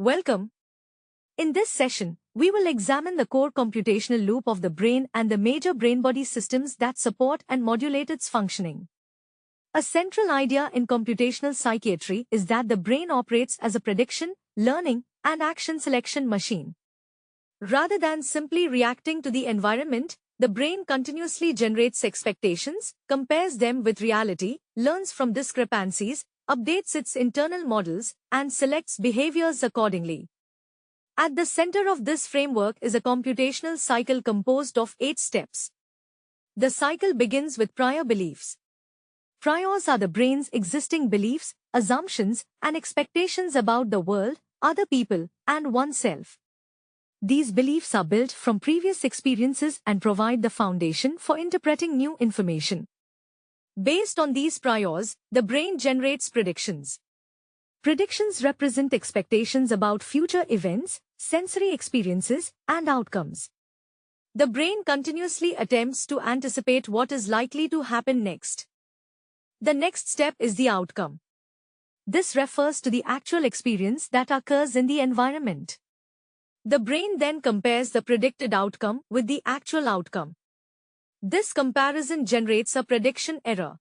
Welcome. In this session, we will examine the core computational loop of the brain and the major brain-body systems that support and modulate its functioning. A central idea in computational psychiatry is that the brain operates as a prediction, learning, and action selection machine. Rather than simply reacting to the environment, the brain continuously generates expectations, compares them with reality, learns from discrepancies, updates its internal models, and selects behaviors accordingly. At the center of this framework is a computational cycle composed of 8 steps. The cycle begins with prior beliefs. Priors are the brain's existing beliefs, assumptions, and expectations about the world, other people, and oneself. These beliefs are built from previous experiences and provide the foundation for interpreting new information. Based on these priors, the brain generates predictions. Predictions represent expectations about future events, sensory experiences, and outcomes. The brain continuously attempts to anticipate what is likely to happen next. The next step is the outcome. This refers to the actual experience that occurs in the environment. The brain then compares the predicted outcome with the actual outcome. This comparison generates a prediction error.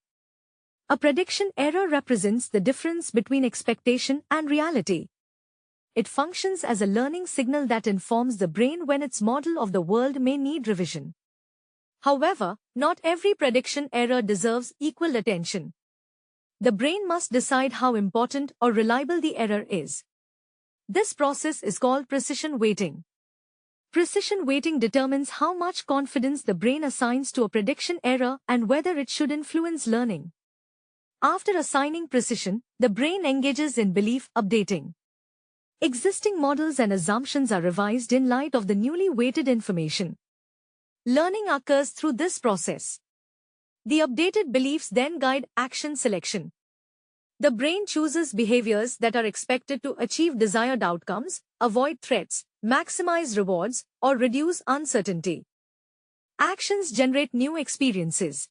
A prediction error represents the difference between expectation and reality. It functions as a learning signal that informs the brain when its model of the world may need revision. However, not every prediction error deserves equal attention. The brain must decide how important or reliable the error is. This process is called precision weighting. Precision weighting determines how much confidence the brain assigns to a prediction error and whether it should influence learning. After assigning precision, the brain engages in belief updating. Existing models and assumptions are revised in light of the newly weighted information. Learning occurs through this process. The updated beliefs then guide action selection. The brain chooses behaviors that are expected to achieve desired outcomes, avoid threats, maximize rewards, or reduce uncertainty. Actions generate new experiences.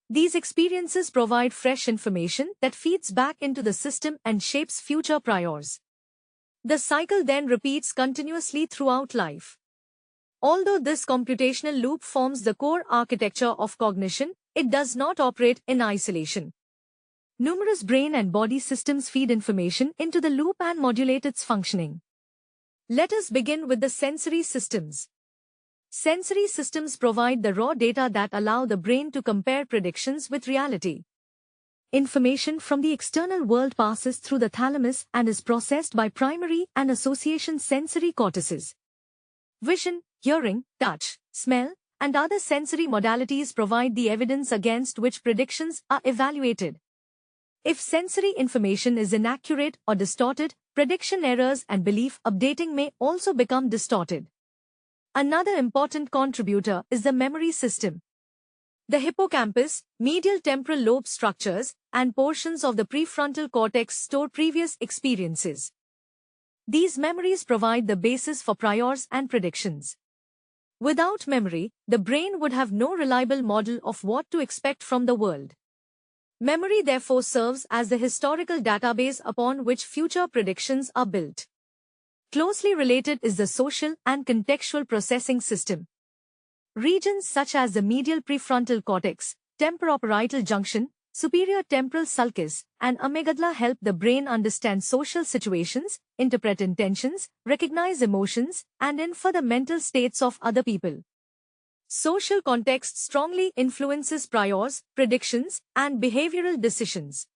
These experiences provide fresh information that feeds back into the system and shapes future priors. The cycle then repeats continuously throughout life. Although this computational loop forms the core architecture of cognition, it does not operate in isolation. Numerous brain and body systems feed information into the loop and modulate its functioning. Let us begin with the sensory systems. Sensory systems provide the raw data that allow the brain to compare predictions with reality. Information from the external world passes through the thalamus and is processed by primary and association sensory cortices. Vision, hearing, touch, smell, and other sensory modalities provide the evidence against which predictions are evaluated. If sensory information is inaccurate or distorted, prediction errors and belief updating may also become distorted. Another important contributor is the memory system. The hippocampus, medial temporal lobe structures, and portions of the prefrontal cortex store previous experiences. These memories provide the basis for priors and predictions. Without memory, the brain would have no reliable model of what to expect from the world. Memory therefore serves as the historical database upon which future predictions are built. Closely related is the social and contextual processing system. Regions such as the medial prefrontal cortex, temporoparietal junction, superior temporal sulcus, and amygdala help the brain understand social situations, interpret intentions, recognize emotions, and infer the mental states of other people. Social context strongly influences priors, predictions, and behavioral decisions.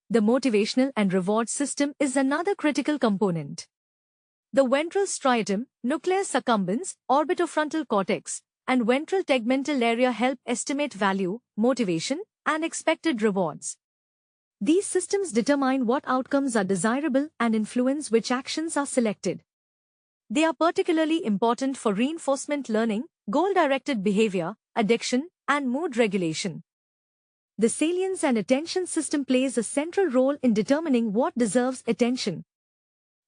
The motivational and reward system is another critical component. The ventral striatum, nucleus accumbens, orbitofrontal cortex, and ventral tegmental area help estimate value, motivation, and expected rewards. These systems determine what outcomes are desirable and influence which actions are selected. They are particularly important for reinforcement learning, goal-directed behavior, addiction, and mood regulation. The salience and attention system plays a central role in determining what deserves attention.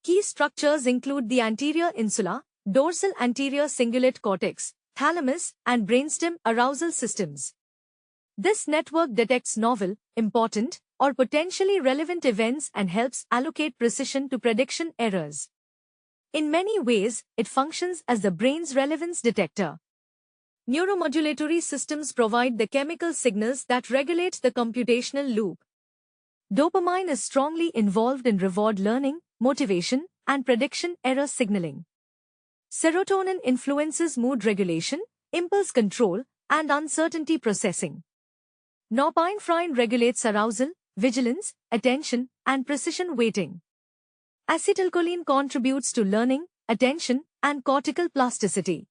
Key structures include the anterior insula, dorsal anterior cingulate cortex, thalamus, and brainstem arousal systems. This network detects novel, important, or potentially relevant events and helps allocate precision to prediction errors. In many ways, it functions as the brain's relevance detector. Neuromodulatory systems provide the chemical signals that regulate the computational loop. Dopamine is strongly involved in reward learning, motivation, and prediction error signaling. Serotonin influences mood regulation, impulse control, and uncertainty processing. Norepinephrine regulates arousal, vigilance, attention, and precision weighting. Acetylcholine contributes to learning, attention, and cortical plasticity.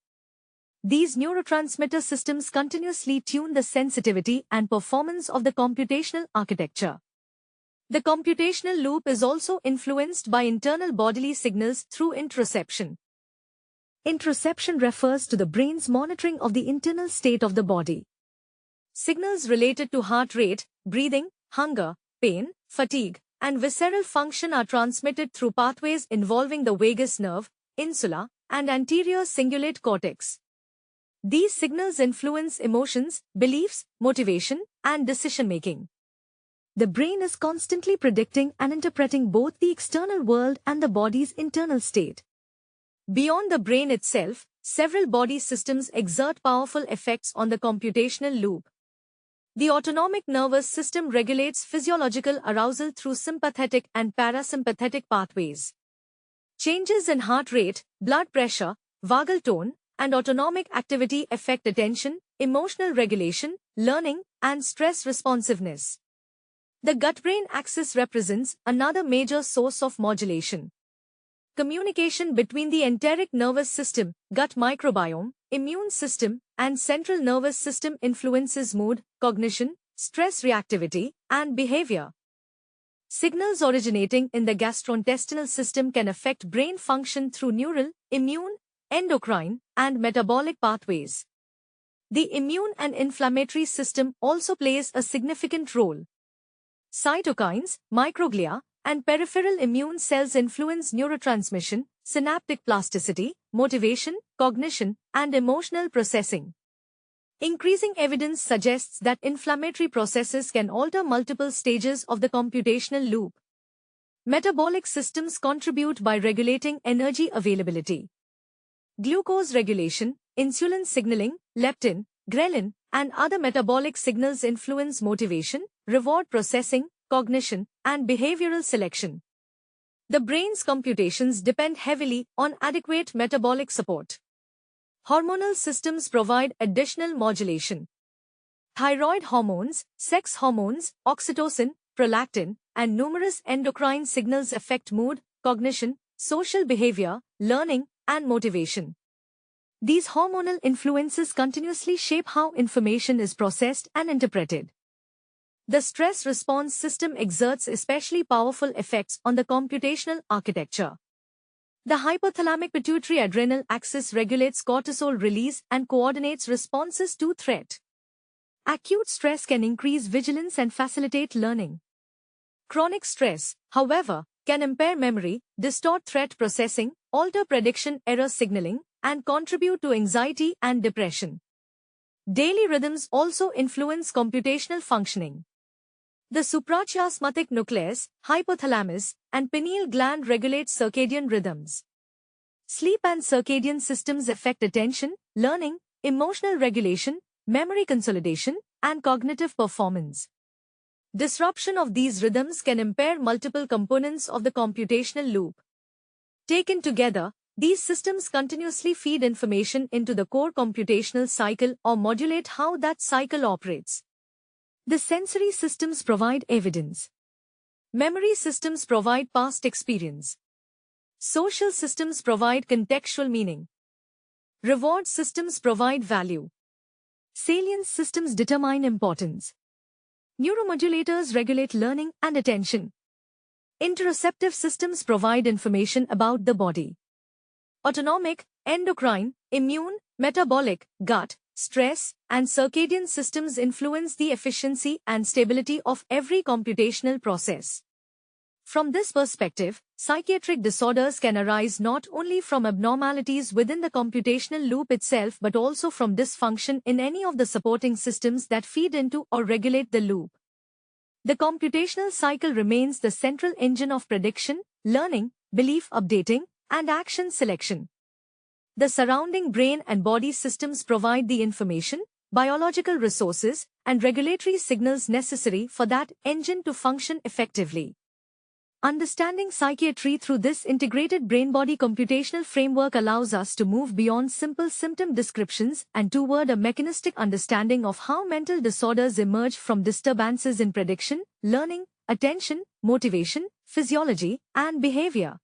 These neurotransmitter systems continuously tune the sensitivity and performance of the computational architecture. The computational loop is also influenced by internal bodily signals through interoception. Interoception refers to the brain's monitoring of the internal state of the body. Signals related to heart rate, breathing, hunger, pain, fatigue, and visceral function are transmitted through pathways involving the vagus nerve, insula, and anterior cingulate cortex. These signals influence emotions, beliefs, motivation, and decision-making. The brain is constantly predicting and interpreting both the external world and the body's internal state. Beyond the brain itself, several body systems exert powerful effects on the computational loop. The autonomic nervous system regulates physiological arousal through sympathetic and parasympathetic pathways. Changes in heart rate, blood pressure, vagal tone, and autonomic activity affect attention, emotional regulation, learning, and stress responsiveness. The gut-brain axis represents another major source of modulation. Communication between the enteric nervous system, gut microbiome, immune system, and central nervous system influences mood, cognition, stress reactivity, and behavior. Signals originating in the gastrointestinal system can affect brain function through neural, immune, endocrine, and metabolic pathways. The immune and inflammatory system also plays a significant role. Cytokines, microglia, and peripheral immune cells influence neurotransmission, synaptic plasticity, motivation, cognition, and emotional processing. Increasing evidence suggests that inflammatory processes can alter multiple stages of the computational loop. Metabolic systems contribute by regulating energy availability. Glucose regulation, insulin signaling, leptin, ghrelin, and other metabolic signals influence motivation, reward processing, cognition, and behavioral selection. The brain's computations depend heavily on adequate metabolic support. Hormonal systems provide additional modulation. Thyroid hormones, sex hormones, oxytocin, prolactin, and numerous endocrine signals affect mood, cognition, social behavior, learning, and motivation. These hormonal influences continuously shape how information is processed and interpreted. The stress response system exerts especially powerful effects on the computational architecture. The hypothalamic pituitary adrenal axis regulates cortisol release and coordinates responses to threat. Acute stress can increase vigilance and facilitate learning. Chronic stress, however, can impair memory, distort threat processing, alter prediction error signaling, and contribute to anxiety and depression. Daily rhythms also influence computational functioning. The suprachiasmatic nucleus, hypothalamus, and pineal gland regulate circadian rhythms. Sleep and circadian systems affect attention, learning, emotional regulation, memory consolidation, and cognitive performance. Disruption of these rhythms can impair multiple components of the computational loop. Taken together, these systems continuously feed information into the core computational cycle or modulate how that cycle operates. The sensory systems provide evidence. Memory systems provide past experience. Social systems provide contextual meaning. Reward systems provide value. Salience systems determine importance. Neuromodulators regulate learning and attention. Interoceptive systems provide information about the body. Autonomic, endocrine, immune, metabolic, gut, stress, and circadian systems influence the efficiency and stability of every computational process. From this perspective, psychiatric disorders can arise not only from abnormalities within the computational loop itself but also from dysfunction in any of the supporting systems that feed into or regulate the loop. The computational cycle remains the central engine of prediction, learning, belief updating, and action selection. The surrounding brain and body systems provide the information, biological resources, and regulatory signals necessary for that engine to function effectively. Understanding psychiatry through this integrated brain-body computational framework allows us to move beyond simple symptom descriptions and toward a mechanistic understanding of how mental disorders emerge from disturbances in prediction, learning, attention, motivation, physiology, and behavior.